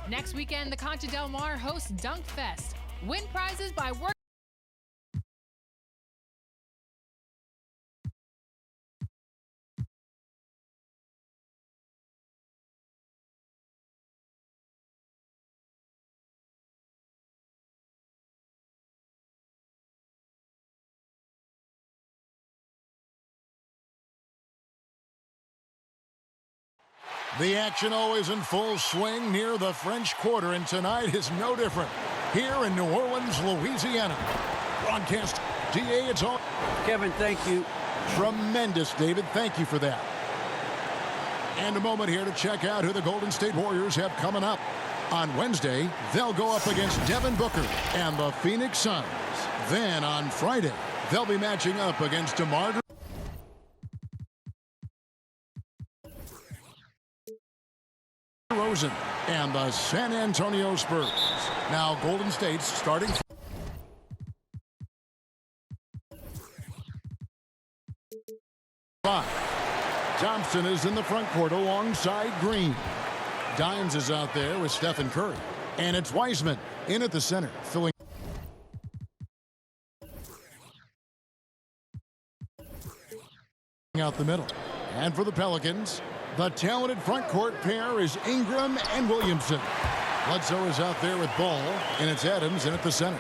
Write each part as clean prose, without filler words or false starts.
Next weekend, the Concha Del Mar hosts Dunk Fest. Win prizes by working. The action always in full swing near the French Quarter, and tonight is no different. Here in New Orleans, Louisiana. Broadcast, DA, it's on. Kevin, thank you. Tremendous, David. Thank you for that. And a moment here to check out who the Golden State Warriors have coming up. On Wednesday, they'll go up against Devin Booker and the Phoenix Suns. Then on Friday, they'll be matching up against DeMar DeRozan and the San Antonio Spurs. Now Golden State's starting. Thompson is in the front court alongside Green. Dimes is out there with Stephen Curry. And it's Wiseman in at the center, filling out the middle. And for the Pelicans, the talented front court pair is Ingram and Williamson. Lonzo is out there with Ball, and it's Adams in at the center.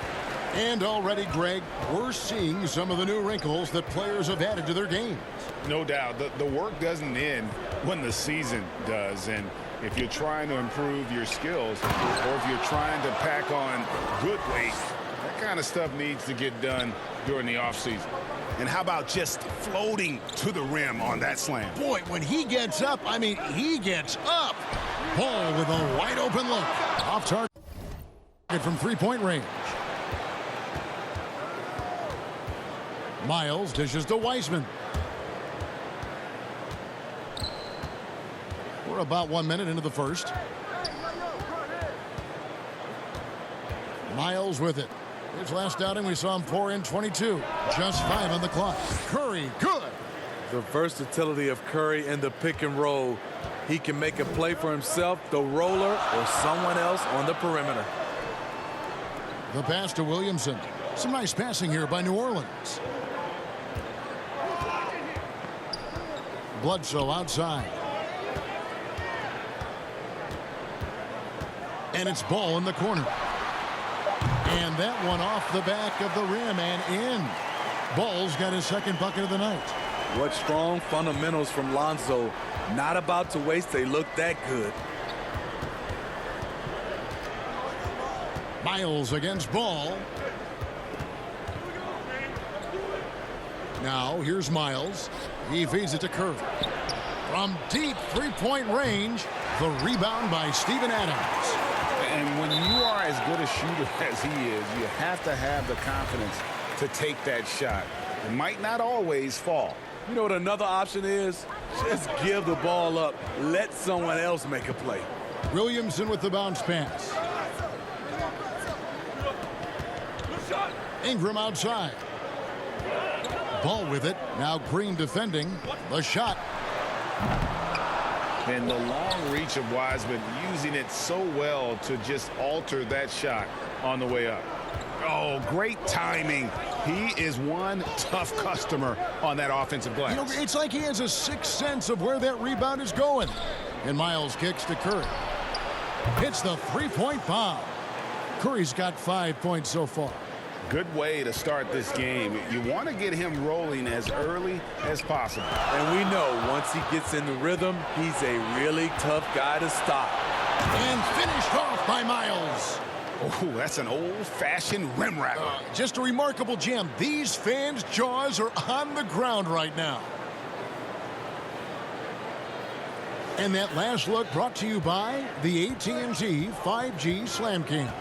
And already, Greg, we're seeing some of the new wrinkles that players have added to their games. No doubt. The work doesn't end when the season does. And if you're trying to improve your skills, or if you're trying to pack on good weight, that kind of stuff needs to get done during the offseason. And how about just floating to the rim on that slam? Boy, when he gets up, I mean, he gets up. Ball with a wide open look. Off target from three-point range. Miles dishes to Wiseman. We're about 1 minute into the first. Miles with it. His last outing, we saw him pour in 22. Just 5 on the clock. Curry, good. The versatility of Curry in the pick and roll. He can make a play for himself, the roller, or someone else on the perimeter. The pass to Williamson. Some nice passing here by New Orleans. Bledsoe outside. And it's Ball in the corner. And that one off the back of the rim and in. Ball's got his second bucket of the night. What strong fundamentals from Lonzo. Not about to waste. They look that good. Miles against Ball. Now here's Miles. He feeds it to Curry. From deep three-point range, the rebound by Steven Adams. And when you are as good a shooter as he is, you have to have the confidence to take that shot. It might not always fall. You know what another option is? Just give the ball up. Let someone else make a play. Williamson with the bounce pass. Ingram outside. Ball with it. Now Green defending. The shot. And the long reach of Wiseman, using it so well to just alter that shot on the way up. Oh, great timing. He is one tough customer on that offensive glass. You know, it's like he has a sixth sense of where that rebound is going. And Miles kicks to Curry. Hits the three-point bomb. Curry's got 5 points so far. Good way to start this game. You want to get him rolling as early as possible. And we know once he gets in the rhythm, he's a really tough guy to stop. And finished off by Miles. Oh, that's an old-fashioned rim wrapper. Just a remarkable gem. These fans' jaws are on the ground right now. And that last look brought to you by the AT&T 5G Slam Cam.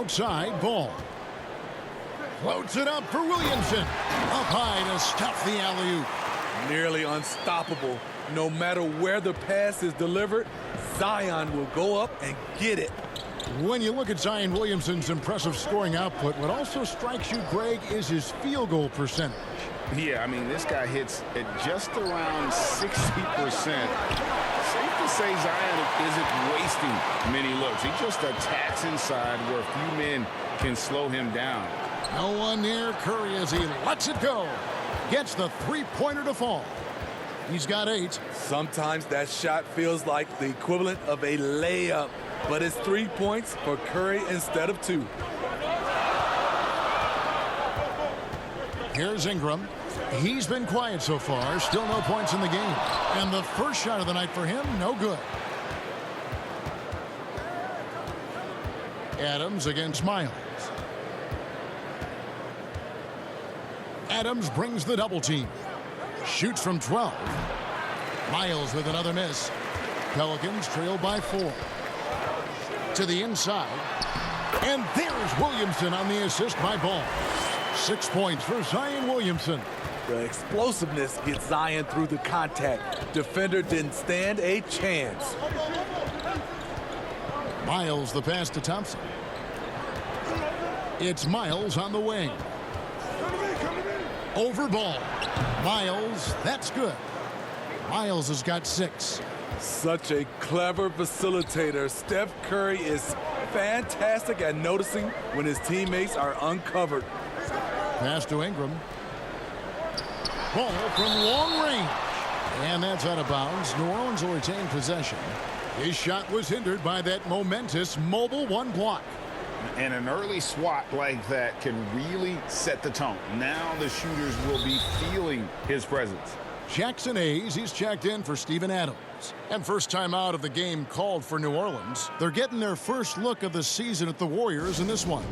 Outside ball. Floats it up for Williamson. Up high to stuff the alley-oop. Nearly unstoppable. No matter where the pass is delivered, Zion will go up and get it. When you look at Zion Williamson's impressive scoring output, what also strikes you, Greg, is his field goal percentage. Yeah, I mean, this guy hits at just around 60%. Safe to say Zion isn't wasting many looks. He just attacks inside where a few men can slow him down. No one near Curry as he lets it go. Gets the three-pointer to fall. He's got 8. Sometimes that shot feels like the equivalent of a layup, but it's 3 points for Curry instead of 2. Here's Ingram. He's been quiet so far. Still no points in the game. And the first shot of the night for him, no good. Adams against Miles. Adams brings the double team. Shoots from 12. Miles with another miss. Pelicans trail by 4. To the inside. And there's Williamson on the assist by Ball. 6 points for Zion Williamson. The explosiveness gets Zion through the contact. Defender didn't stand a chance. Miles the pass to Thompson. It's Miles on the wing. Over Ball. Miles, that's good. Miles has got 6. Such a clever facilitator. Steph Curry is fantastic at noticing when his teammates are uncovered. Pass to Ingram. Ball from long range. And that's out of bounds. New Orleans will retain possession. His shot was hindered by that momentous mobile 1 block. And an early swat like that can really set the tone. Now the shooters will be feeling his presence. Jackson Hayes, he's checked in for Steven Adams. And first time out of the game called for New Orleans. They're getting their first look of the season at the Warriors in this one.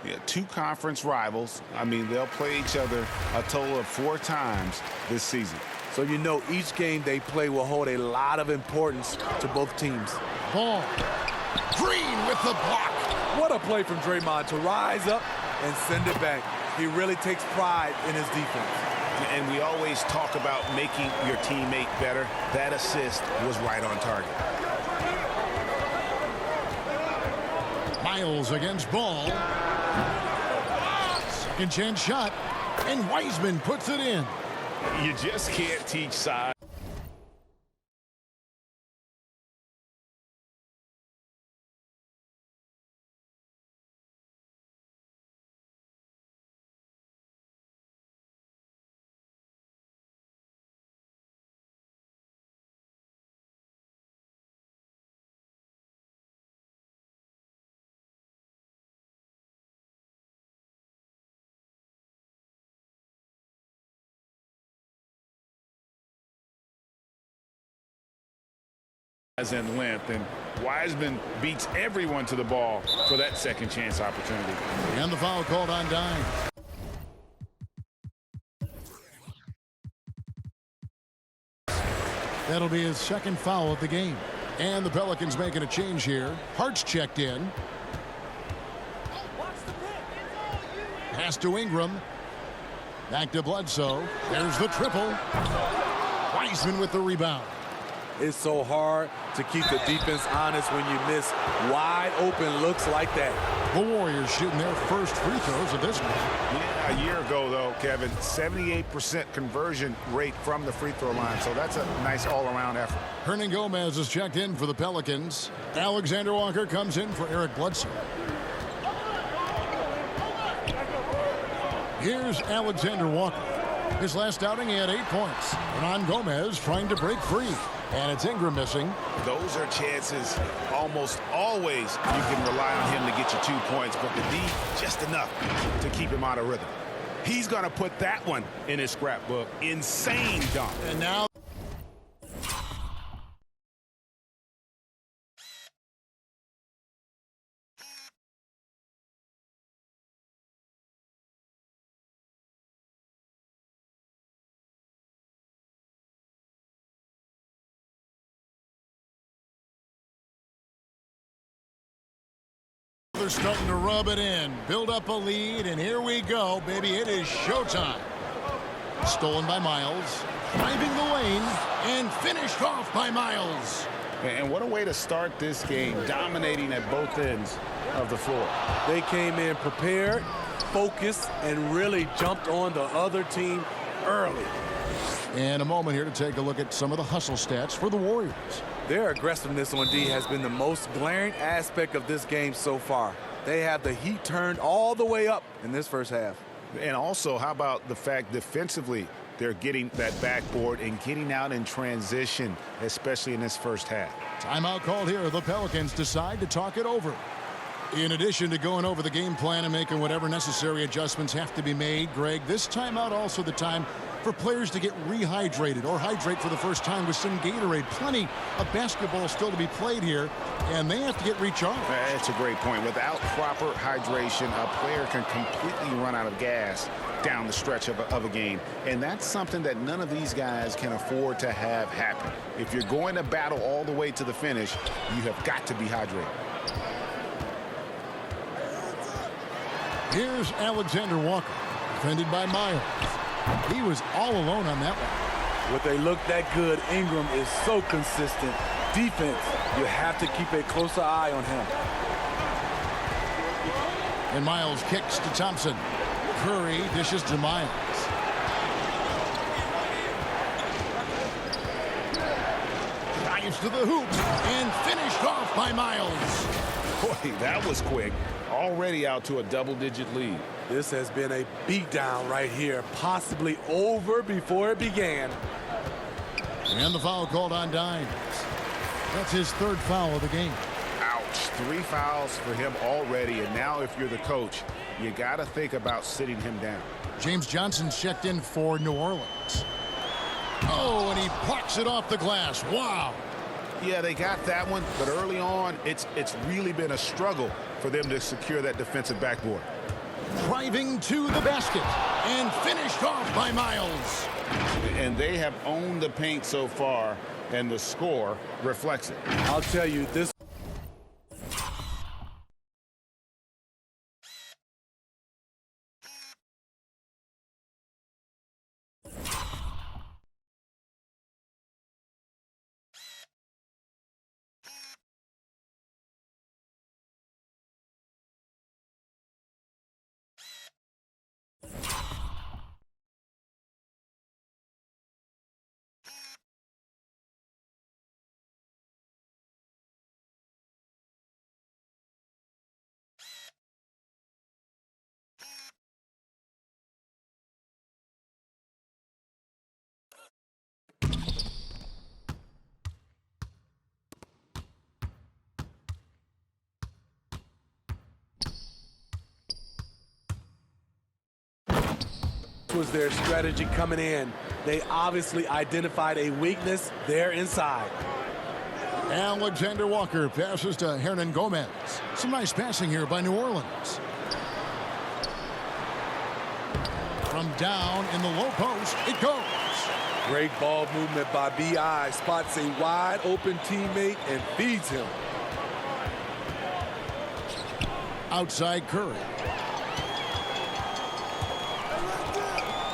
Yeah, 2 conference rivals. I mean, they'll play each other a total of 4 times this season. So you know each game they play will hold a lot of importance to both teams. Ball. Green with the block. What a play from Draymond to rise up and send it back. He really takes pride in his defense. And we always talk about making your teammate better. That assist was right on target. Miles against Ball. Second chance shot. And Wiseman puts it in. You just can't teach size. In length, and Wiseman beats everyone to the ball for that second chance opportunity. And the foul called on Dime. That'll be his second foul of the game. And the Pelicans making a change here. Hart's checked in. Pass to Ingram. Back to Bledsoe. There's the triple. Wiseman with the rebound. It's so hard to keep the defense honest when you miss wide open looks like that. The Warriors shooting their first free throws of this one. Yeah, a year ago, though, Kevin, 78% conversion rate from the free throw line. So that's a nice all-around effort. Hernan Gomez is checked in for the Pelicans. Alexander Walker comes in for Eric Bledsoe. Here's Alexander Walker. His last outing, he had 8 points. Hernan Gomez trying to break free. And it's Ingram missing. Those are chances almost always you can rely on him to get you 2 points, but the D, just enough to keep him out of rhythm. He's going to put that one in his scrapbook. Insane dunk. And now they're starting to rub it in, build up a lead, and here we go, baby. It is showtime. Stolen by Miles, driving the lane, and finished off by Miles. And what a way to start this game, dominating at both ends of the floor. They came in prepared, focused, and really jumped on the other team early. And a moment here to take a look at some of the hustle stats for the Warriors. Their aggressiveness on D has been the most glaring aspect of this game so far. They have the heat turned all the way up in this first half. And also, how about the fact defensively, they're getting that backboard and getting out in transition, especially in this first half. Timeout called here. The Pelicans decide to talk it over. In addition to going over the game plan and making whatever necessary adjustments have to be made, Greg, this timeout also the time for players to get rehydrated or hydrate for the first time with some Gatorade. Plenty of basketball still to be played here, and they have to get recharged. That's a great point. Without proper hydration, a player can completely run out of gas down the stretch of a game. And that's something that none of these guys can afford to have happen. If you're going to battle all the way to the finish, you have got to be hydrated. Here's Alexander Walker, defended by Myers. He was all alone on that one. When they look that good, Ingram is so consistent. Defense, you have to keep a closer eye on him. And Miles kicks to Thompson. Curry dishes to Miles. Drives to the hoop and finished off by Miles. Boy, that was quick. Already out to a double-digit lead. This has been a beatdown right here, possibly over before it began. And the foul called on Darius. That's his third foul of the game. Ouch. 3 fouls for him already, and now if you're the coach, you got to think about sitting him down. James Johnson's checked in for New Orleans. Oh, and he plucks it off the glass. Wow. Yeah, they got that one, but early on, it's really been a struggle for them to secure that defensive backboard. Driving to the basket and finished off by Miles. And they have owned the paint so far, and the score reflects it. I'll tell you, this was their strategy coming in. They obviously identified a weakness there inside. Alexander Walker passes to Hernan Gomez. Some nice passing here by New Orleans. From down in the low post, it goes. Great ball movement by B.I. Spots a wide open teammate and feeds him. Outside Curry.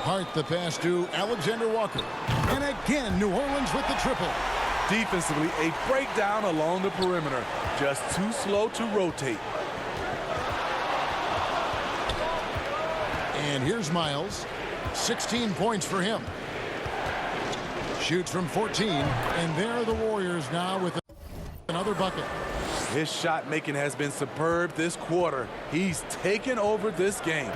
Hart the pass to Alexander Walker. And again, New Orleans with the triple. Defensively, a breakdown along the perimeter. Just too slow to rotate. And here's Miles. 16 points for him. Shoots from 14. And there are the Warriors now with another bucket. His shot making has been superb this quarter. He's taken over this game.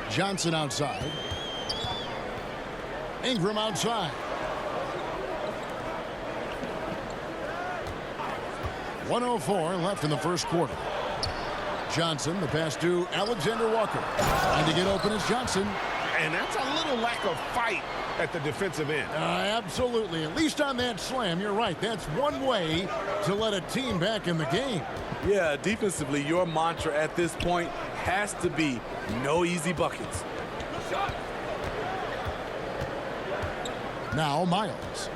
Johnson outside. Ingram outside. 1:04 left in the first quarter. Johnson, the pass to Alexander Walker. Trying to get open is Johnson. And that's a little lack of fight at the defensive end. Absolutely. At least on that slam, you're right. That's one way to let a team back in the game. Yeah, defensively, your mantra at this point has to be no easy buckets. Now Miles.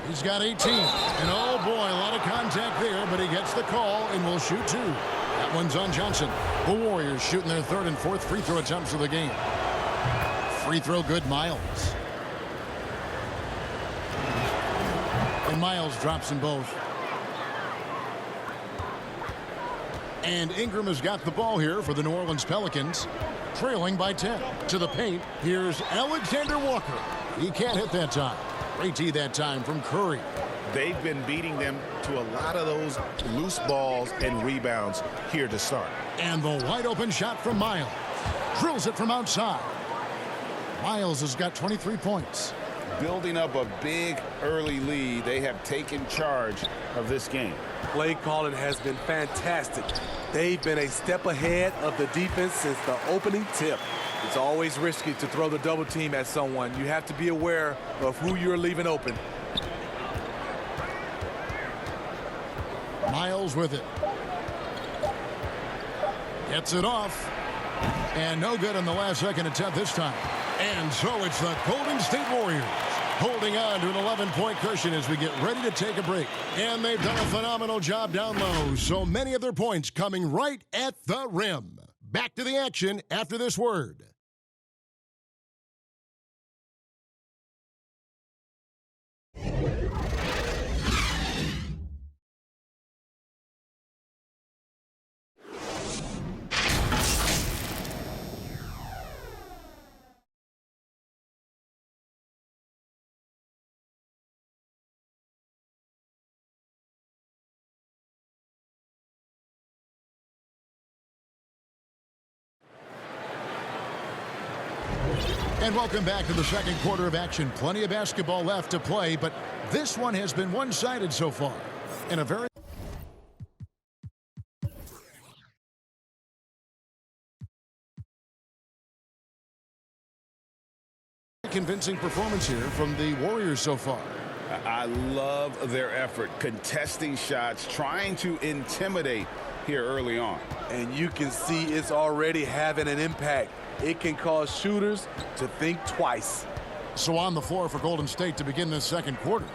He's got 18. And oh boy, a lot of contact there, but he gets the call and will shoot 2. That one's on Johnson. The Warriors shooting their 3rd and 4th free throw attempts of the game. Free throw good, Miles. And Miles drops them both. And Ingram has got the ball here for the New Orleans Pelicans, trailing by 10. To the paint, here's Alexander Walker. He can't hit that time. Great tee that time from Curry. They've been beating them to a lot of those loose balls and rebounds here to start. And the wide open shot from Miles. Drills it from outside. Miles has got 23 points. Building up a big early lead, they have taken charge of this game. Play calling has been fantastic. They've been a step ahead of the defense since the opening tip. It's always risky to throw the double team at someone. You have to be aware of who you're leaving open. Miles with it. Gets it off. And no good on the last second attempt this time. And so it's the Golden State Warriors holding on to an 11-point cushion as we get ready to take a break. And they've done a phenomenal job down low. So many of their points coming right at the rim. Back to the action after this word. And welcome back to the second quarter of action. Plenty of basketball left to play, but this one has been one-sided so far. In a very convincing performance here from the Warriors so far. I love their effort, contesting shots, trying to intimidate here early on. And you can see it's already having an impact. It can cause shooters to think twice. So on the floor for Golden State to begin this second quarter.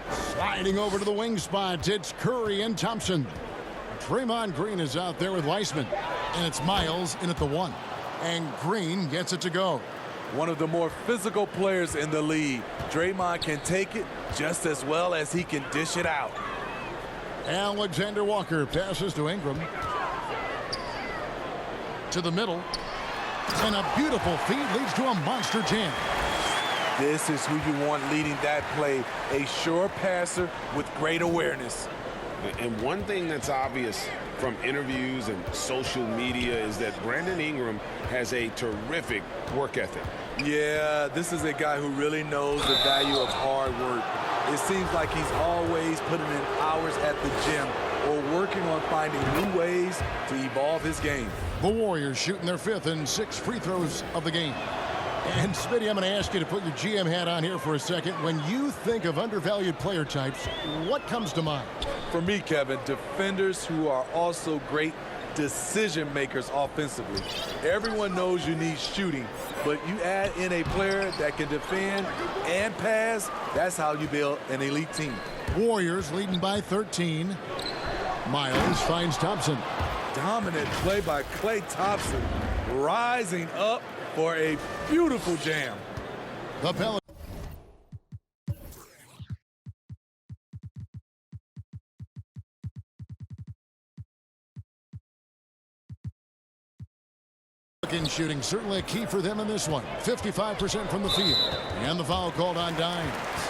Sliding over to the wing spot, it's Curry and Thompson. Draymond Green is out there with Weissman. And it's Miles in at the 1. And Green gets it to go. One of the more physical players in the league. Draymond can take it just as well as he can dish it out. Alexander Walker passes to Ingram. To the middle. And a beautiful feed leads to a monster jam. This is who you want leading that play. A sure passer with great awareness. And one thing that's obvious from interviews and social media is that Brandon Ingram has a terrific work ethic. Yeah, this is a guy who really knows the value of hard work. It seems like he's always putting in hours at the gym or working on finding new ways to evolve his game. The Warriors shooting their 5th and 6th free throws of the game. And Smitty, I'm going to ask you to put your GM hat on here for a second. When you think of undervalued player types, what comes to mind? For me, Kevin, defenders who are also great decision makers offensively. Everyone knows you need shooting, but you add in a player that can defend and pass, that's how you build an elite team. Warriors leading by 13. Miles finds Thompson. Dominant play by Klay Thompson, rising up for a beautiful jam. The Pelicans shooting certainly a key for them in this one. 55% from the field. And the foul called on Darius.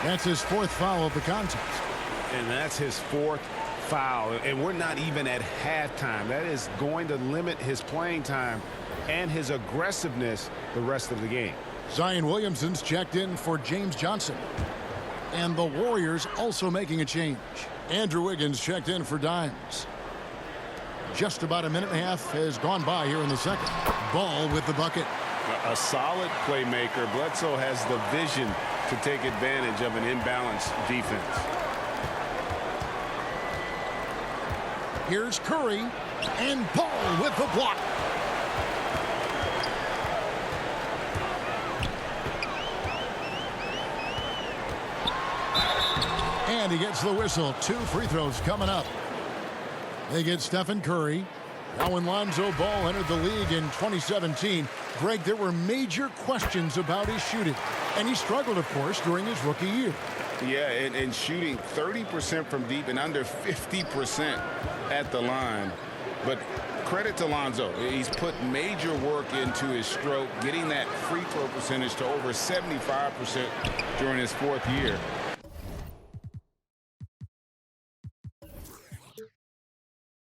That's his 4th foul of the contest. And that's his 4th foul. And we're not even at halftime. That is going to limit his playing time and his aggressiveness the rest of the game. Zion Williamson's checked in for James Johnson. And the Warriors also making a change. Andrew Wiggins checked in for Dimes. Just about a minute and a half has gone by here in the second. Ball with the bucket. A solid playmaker. Bledsoe has the vision to take advantage of an imbalanced defense. Here's Curry. And Paul with the block. And he gets the whistle. 2 free throws coming up. They get Stephen Curry. Now when Lonzo Ball entered the league in 2017, Greg, there were major questions about his shooting. And he struggled, of course, during his rookie year. Yeah, and shooting 30% from deep and under 50% at the line. But credit to Lonzo. He's put major work into his stroke, getting that free throw percentage to over 75% during his 4th year.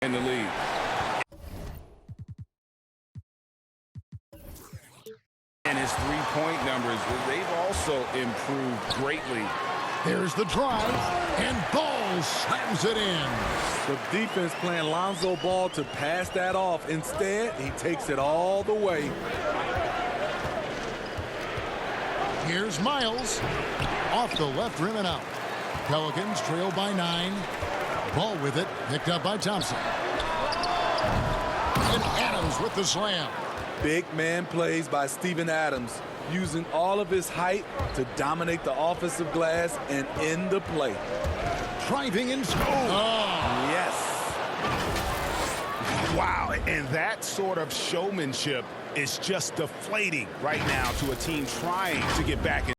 In the league. And his three-point numbers, they've also improved greatly. There's the drive, and Ball slams it in. The defense playing Lonzo Ball to pass that off. Instead, he takes it all the way. Here's Miles. Off the left rim and out. Pelicans trail by 9. Ball with it, picked up by Thompson. And Adams with the slam. Big man plays by Steven Adams, using all of his height to dominate the offensive glass and end the play. Driving and score. Oh. Yes. Wow, and that sort of showmanship is just deflating right now to a team trying to get back in.